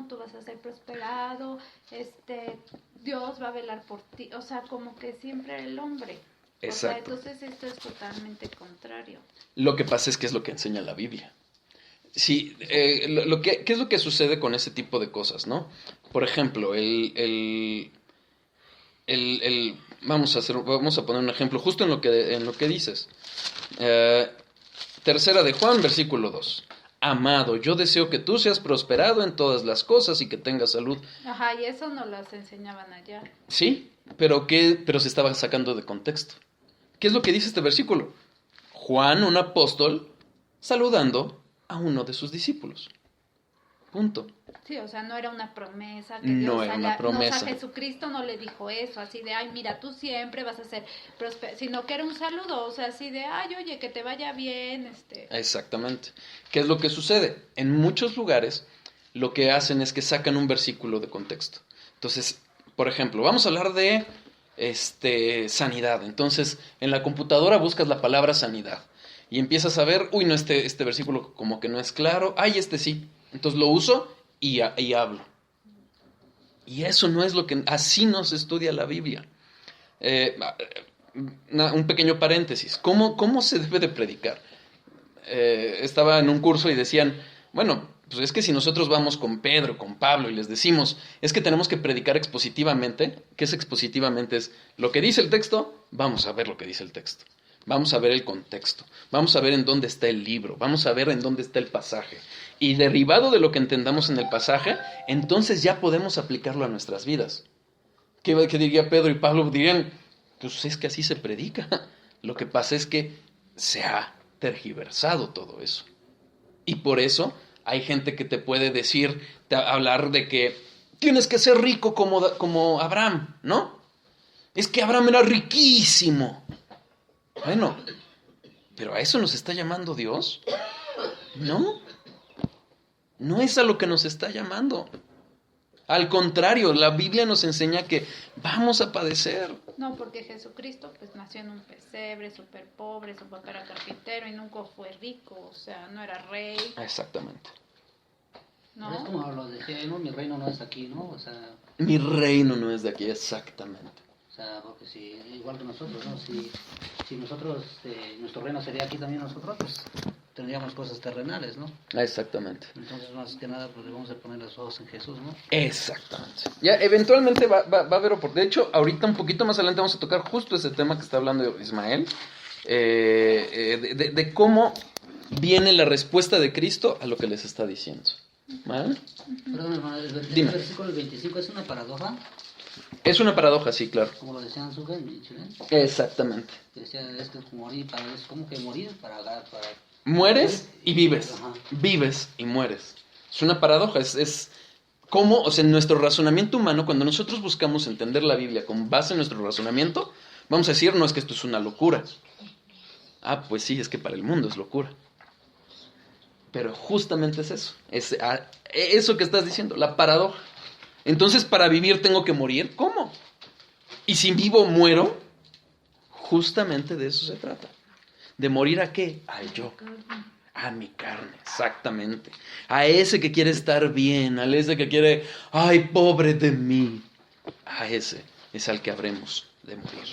tú vas a ser prosperado, Dios va a velar por ti, o sea, como que siempre el hombre. Exacto. O sea, entonces esto es totalmente contrario. Lo que pasa es que es lo que enseña la Biblia. Sí, ¿qué es lo que sucede con ese tipo de cosas, no? Por ejemplo, vamos a poner un ejemplo justo en lo que dices. Tercera de Juan, versículo 2. Amado, yo deseo que tú seas prosperado en todas las cosas y que tengas salud. Ajá, y eso no las enseñaban allá. Sí, pero se estaba sacando de contexto. ¿Qué es lo que dice este versículo? Juan, un apóstol, saludando a uno de sus discípulos. Punto. Sí, o sea, no era una promesa que No Dios era una promesa. a Jesucristo no le dijo eso, así de, ay, mira, tú siempre vas a ser próspero, sino que era un saludo, o sea, así de, ay, oye, que te vaya bien, Exactamente. ¿Qué es lo que sucede? En muchos lugares lo que hacen es que sacan un versículo de contexto. Entonces, por ejemplo, vamos a hablar de sanidad. Entonces, en la computadora buscas la palabra sanidad y empiezas a ver, uy, no, este versículo como que no es claro, ay, sí. Entonces lo uso y hablo. Y eso no es así no se estudia la Biblia. Un pequeño paréntesis. ¿Cómo se debe de predicar? Estaba en un curso y decían, bueno, pues es que si nosotros vamos con Pedro, con Pablo y les decimos, es que tenemos que predicar expositivamente. ¿Qué es expositivamente? Es lo que dice el texto, vamos a ver lo que dice el texto. Vamos a ver el contexto, vamos a ver en dónde está el libro, vamos a ver en dónde está el pasaje. Y derivado de lo que entendamos en el pasaje, entonces ya podemos aplicarlo a nuestras vidas. ¿Qué diría Pedro y Pablo? Dirían, pues es que así se predica. Lo que pasa es que se ha tergiversado todo eso. Y por eso hay gente que te puede hablar de que tienes que ser rico como Abraham, ¿no? Es que Abraham era riquísimo. Bueno, ¿pero a eso nos está llamando Dios? No, no es a lo que nos está llamando. Al contrario, la Biblia nos enseña que vamos a padecer. No, porque Jesucristo pues nació en un pesebre, súper pobre, su papá era carpintero y nunca fue rico, o sea, no era rey. Exactamente. ¿No? Es como lo decía, ¿no? Mi reino no es aquí, ¿no? O sea... Mi reino no es de aquí, exactamente. O sea, porque si, igual que nosotros, ¿no? Si nosotros, nuestro reino sería aquí también nosotros, pues tendríamos cosas terrenales, ¿no? Exactamente. Entonces, más que nada, pues debemos de poner los ojos en Jesús, ¿no? Exactamente. Ya, eventualmente va a haber oportunidad. De hecho, ahorita un poquito más adelante vamos a tocar justo ese tema que está hablando Ismael, de cómo viene la respuesta de Cristo a lo que les está diciendo. ¿Vale? Perdón, hermano, el versículo 25 es una paradoja. Es una paradoja, sí, claro. Como lo decían Sugen y Chilen. Exactamente. Decía, es que morir es como que morir para mueres y vives. Ajá. Vives y mueres. Es una paradoja, es como, o sea, en nuestro razonamiento humano, cuando nosotros buscamos entender la Biblia con base en nuestro razonamiento, vamos a decir, no es que esto es una locura. Ah, pues sí, es que para el mundo es locura. Pero justamente es eso, eso que estás diciendo, la paradoja. Entonces, para vivir tengo que morir, ¿cómo? Y si vivo, muero. Justamente de eso se trata. ¿De morir a qué? Al yo. A mi carne, exactamente. A ese que quiere estar bien, a ese que quiere, ay, pobre de mí. A ese es al que habremos de morir.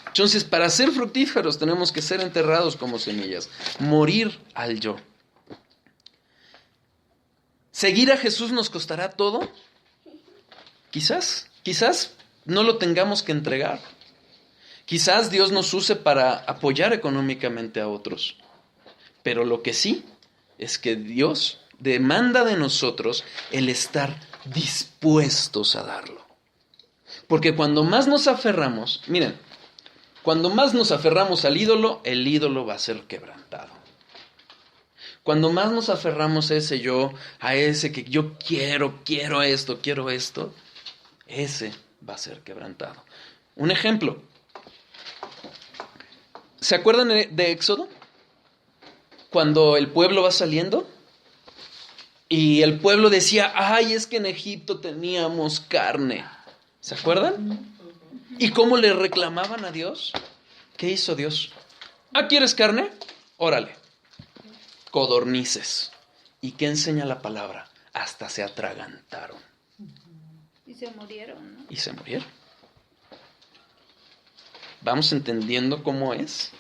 Entonces, para ser fructíferos tenemos que ser enterrados como semillas. Morir al yo. ¿Seguir a Jesús nos costará todo? Quizás no lo tengamos que entregar. Quizás Dios nos use para apoyar económicamente a otros. Pero lo que sí es que Dios demanda de nosotros el estar dispuestos a darlo. Porque cuando más nos aferramos, miren, cuando más nos aferramos al ídolo, el ídolo va a ser quebrantado. Cuando más nos aferramos a ese yo, a ese que yo quiero esto, ese va a ser quebrantado. Un ejemplo. ¿Se acuerdan de Éxodo? Cuando el pueblo va saliendo y el pueblo decía, ay, es que en Egipto teníamos carne. ¿Se acuerdan? ¿Y cómo le reclamaban a Dios? ¿Qué hizo Dios? ¿Ah, quieres carne? Órale. Codornices. ¿Y qué enseña la palabra? hasta se atragantaron. Y se murieron, ¿no? Y se murieron. ¿Vamos entendiendo cómo es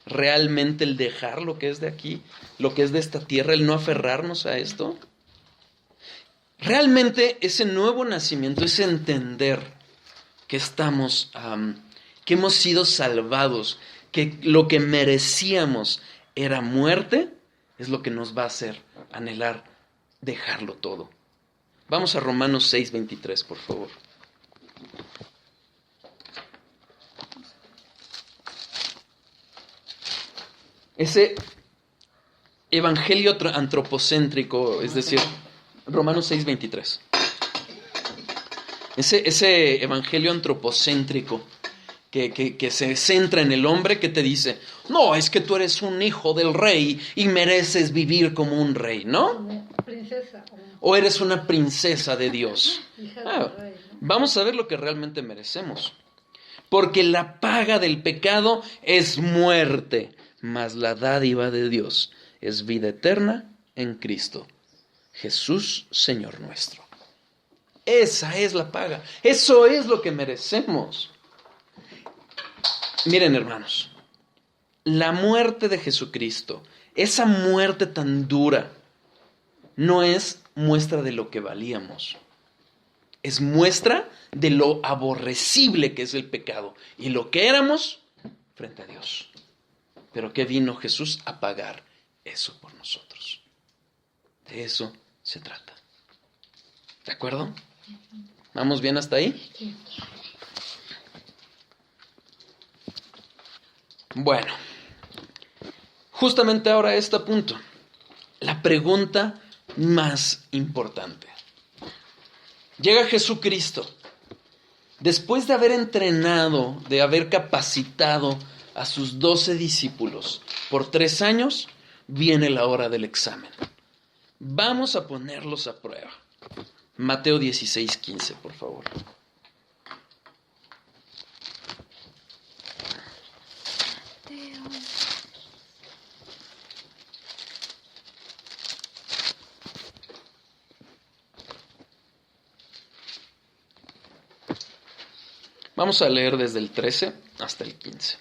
realmente el dejar lo que es de aquí, lo que es de esta tierra, el no aferrarnos a esto? Realmente ese nuevo nacimiento, ese entender que estamos, que hemos sido salvados, que lo que merecíamos era muerte, es lo que nos va a hacer anhelar dejarlo todo. Vamos a Romanos 6:23, por favor. Ese evangelio antropocéntrico, es decir, Romanos 6:23. Ese evangelio antropocéntrico que se centra en el hombre, que te dice, no, es que tú eres un hijo del rey y mereces vivir como un rey, ¿no? Princesa. O eres una princesa de Dios. Hija del rey, ¿no? Vamos a ver lo que realmente merecemos. Porque la paga del pecado es muerte, mas la dádiva de Dios es vida eterna en Cristo Jesús, Señor nuestro. Esa es la paga. Eso es lo que merecemos. Miren, hermanos, la muerte de Jesucristo, esa muerte tan dura, no es muestra de lo que valíamos. Es muestra de lo aborrecible que es el pecado y lo que éramos frente a Dios. Pero ¿qué vino Jesús a pagar eso por nosotros? De eso se trata. ¿De acuerdo? ¿Vamos bien hasta ahí? Bueno, justamente ahora este punto, la pregunta más importante. Llega Jesucristo, después de haber entrenado, de haber capacitado a sus 12 discípulos por 3 años, viene la hora del examen. Vamos a ponerlos a prueba. Mateo 16:15, por favor. Vamos a leer desde el 13 hasta el 15.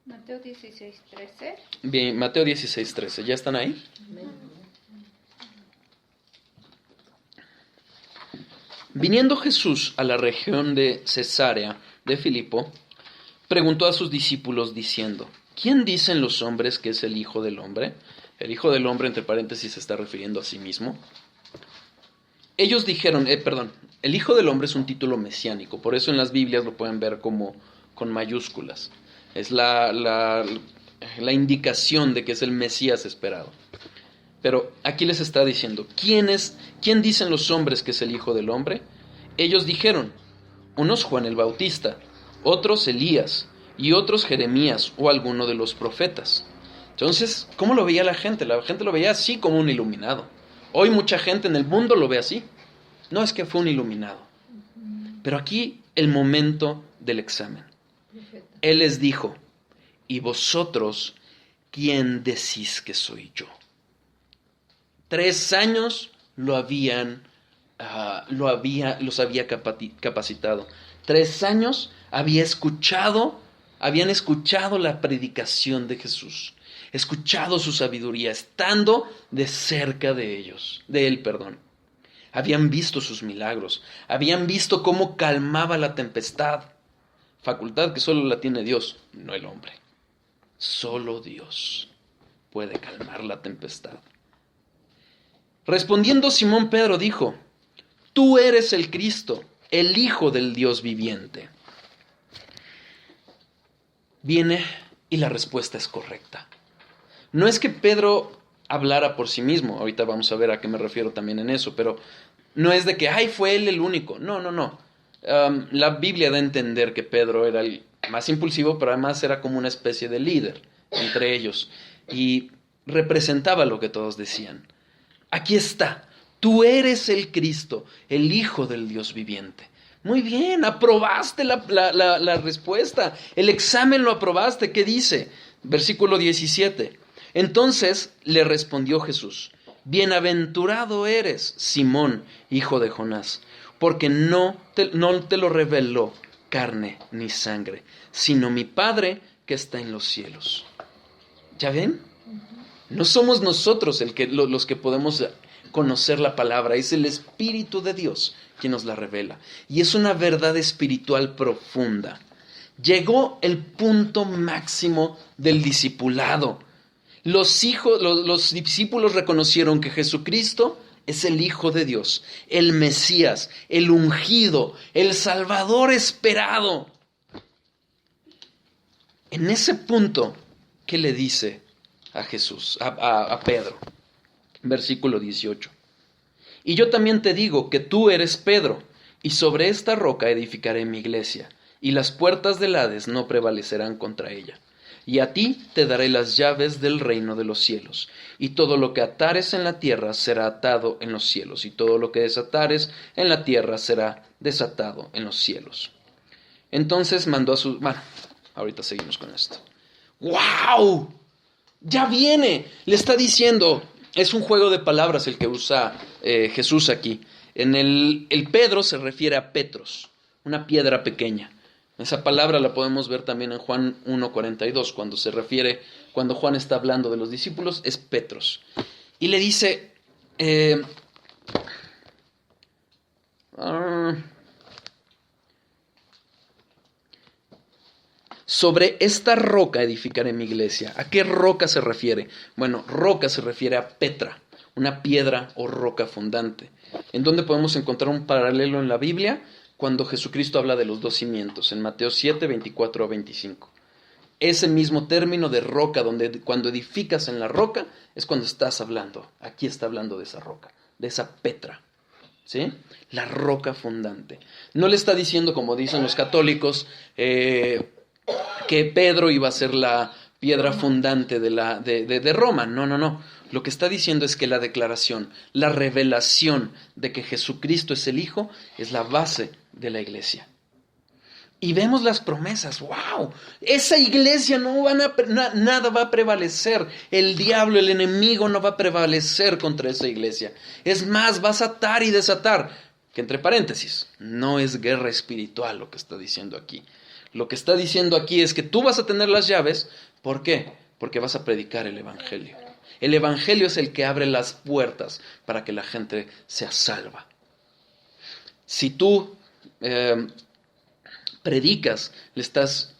Mateo 16:13. Bien, Mateo 16:13. ¿Ya están ahí? Viniendo Jesús a la región de Cesarea de Filipo, preguntó a sus discípulos diciendo, ¿quién dicen los hombres que es el Hijo del Hombre? El Hijo del Hombre, entre paréntesis, se está refiriendo a sí mismo. Ellos dijeron, el Hijo del Hombre es un título mesiánico, por eso en las Biblias lo pueden ver como con mayúsculas. Es la indicación de que es el Mesías esperado. Pero aquí les está diciendo, ¿quién dicen los hombres que es el Hijo del Hombre? Ellos dijeron, unos Juan el Bautista, otros Elías, y otros Jeremías o alguno de los profetas. Entonces, ¿cómo lo veía la gente? La gente lo veía así, como un iluminado. Hoy mucha gente en el mundo lo ve así. No, es que fue un iluminado. Pero aquí el momento del examen. Él les dijo, ¿y vosotros quién decís que soy yo? 3 años los había capacitado. 3 años habían escuchado la predicación de Jesús, escuchado su sabiduría, estando de cerca de él. Habían visto sus milagros, habían visto cómo calmaba la tempestad, facultad que solo la tiene Dios, no el hombre. Solo Dios puede calmar la tempestad. Respondiendo Simón Pedro dijo, tú eres el Cristo, el Hijo del Dios viviente. Viene y la respuesta es correcta. No es que Pedro hablara por sí mismo, ahorita vamos a ver a qué me refiero también en eso, pero no es de que, fue él el único. No. La Biblia da a entender que Pedro era el más impulsivo, pero además era como una especie de líder entre ellos y representaba lo que todos decían. Aquí está, tú eres el Cristo, el Hijo del Dios viviente. Muy bien, aprobaste la respuesta, el examen lo aprobaste. ¿Qué dice? Versículo 17. Entonces le respondió Jesús: bienaventurado eres, Simón, hijo de Jonás, porque no te lo reveló carne ni sangre, sino mi Padre que está en los cielos. ¿Ya ven? No somos nosotros los que podemos conocer la palabra, es el Espíritu de Dios quien nos la revela. Y es una verdad espiritual profunda. Llegó el punto máximo del discipulado. Los discípulos reconocieron que Jesucristo es el Hijo de Dios, el Mesías, el ungido, el Salvador esperado. En ese punto, ¿qué le dice a Jesús, a Pedro? Versículo 18. Y yo también te digo que tú eres Pedro, y sobre esta roca edificaré mi iglesia, y las puertas del Hades no prevalecerán contra ella. Y a ti te daré las llaves del reino de los cielos, y todo lo que atares en la tierra será atado en los cielos, y todo lo que desatares en la tierra será desatado en los cielos. Entonces mandó a sus... Bueno, ahorita seguimos con esto. ¡Wow! Ya viene, le está diciendo, es un juego de palabras el que usa Jesús aquí. En el Pedro se refiere a Petros, una piedra pequeña. Esa palabra la podemos ver también en Juan 1:42, cuando Juan está hablando de los discípulos, es Petros. Y le dice, sobre esta roca edificaré mi iglesia. ¿A qué roca se refiere? Bueno, roca se refiere a Petra, una piedra o roca fundante. ¿En dónde podemos encontrar un paralelo en la Biblia? Cuando Jesucristo habla de los dos cimientos, en Mateo 7, 24 a 25. Ese mismo término de roca, cuando edificas en la roca, es cuando estás hablando. Aquí está hablando de esa roca, de esa Petra. ¿Sí? La roca fundante. No le está diciendo, como dicen los católicos, que Pedro iba a ser la piedra fundante de Roma. No. Lo que está diciendo es que la declaración, la revelación de que Jesucristo es el Hijo, es la base de la iglesia. Y vemos las promesas. ¡Wow! Esa iglesia nada va a prevalecer. El diablo, el enemigo no va a prevalecer contra esa iglesia. Es más, vas a atar y desatar. Que entre paréntesis, no es guerra espiritual lo que está diciendo aquí. Lo que está diciendo aquí es que tú vas a tener las llaves. ¿Por qué? Porque vas a predicar el evangelio. El evangelio es el que abre las puertas para que la gente sea salva. Si tú predicas, estás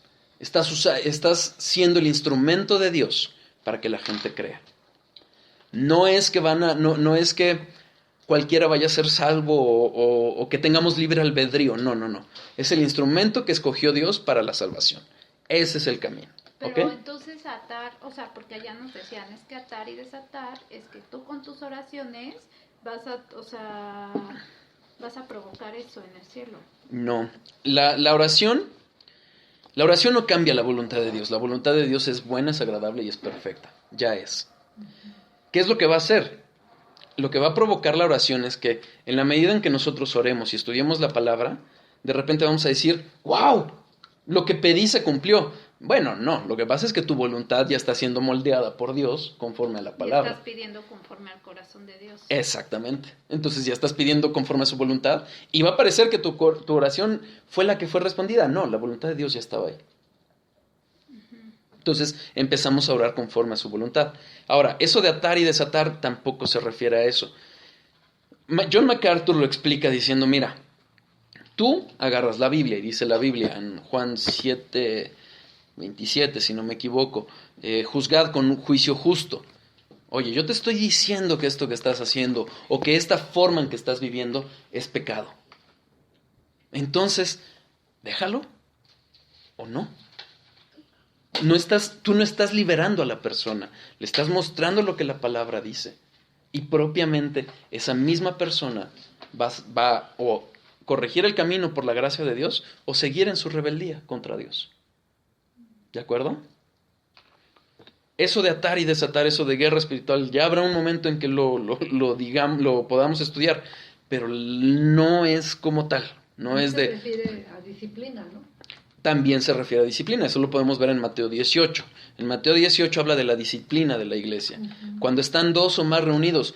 siendo el instrumento de Dios para que la gente crea. No es que cualquiera vaya a ser salvo o que tengamos libre albedrío. No. Es el instrumento que escogió Dios para la salvación. Ese es el camino. Pero ¿Okay? entonces atar, porque allá nos decían, es que atar y desatar, es que tú con tus oraciones vas a provocar eso en el cielo. No, la oración no cambia la voluntad de Dios. La voluntad de Dios es buena, es agradable y es perfecta. Ya es. ¿Qué es lo que va a hacer? Lo que va a provocar la oración es que en la medida en que nosotros oremos y estudiemos la palabra, de repente vamos a decir, ¡wow! Lo que pedí se cumplió. Bueno, no, lo que pasa es que tu voluntad ya está siendo moldeada por Dios conforme a la palabra. Y estás pidiendo conforme al corazón de Dios. Exactamente. Entonces ya estás pidiendo conforme a su voluntad y va a parecer que tu oración fue la que fue respondida. No, la voluntad de Dios ya estaba ahí. Entonces empezamos a orar conforme a su voluntad. Ahora, eso de atar y desatar tampoco se refiere a eso. John MacArthur lo explica diciendo, mira, tú agarras la Biblia y dice la Biblia en Juan 7:27, si no me equivoco, juzgad con un juicio justo. Oye, yo te estoy diciendo que esto que estás haciendo o que esta forma en que estás viviendo es pecado. Entonces, déjalo o no. Tú no estás liberando a la persona, le estás mostrando lo que la palabra dice. Y propiamente esa misma persona va o corregir el camino por la gracia de Dios o seguir en su rebeldía contra Dios. ¿De acuerdo? Eso de atar y desatar, eso de guerra espiritual, ya habrá un momento en que lo podamos estudiar, pero no es como tal, no es Se refiere a disciplina, ¿no? también se refiere a disciplina. Eso lo podemos ver en Mateo 18. En Mateo 18 habla de la disciplina de la iglesia. Cuando están 2 o más reunidos,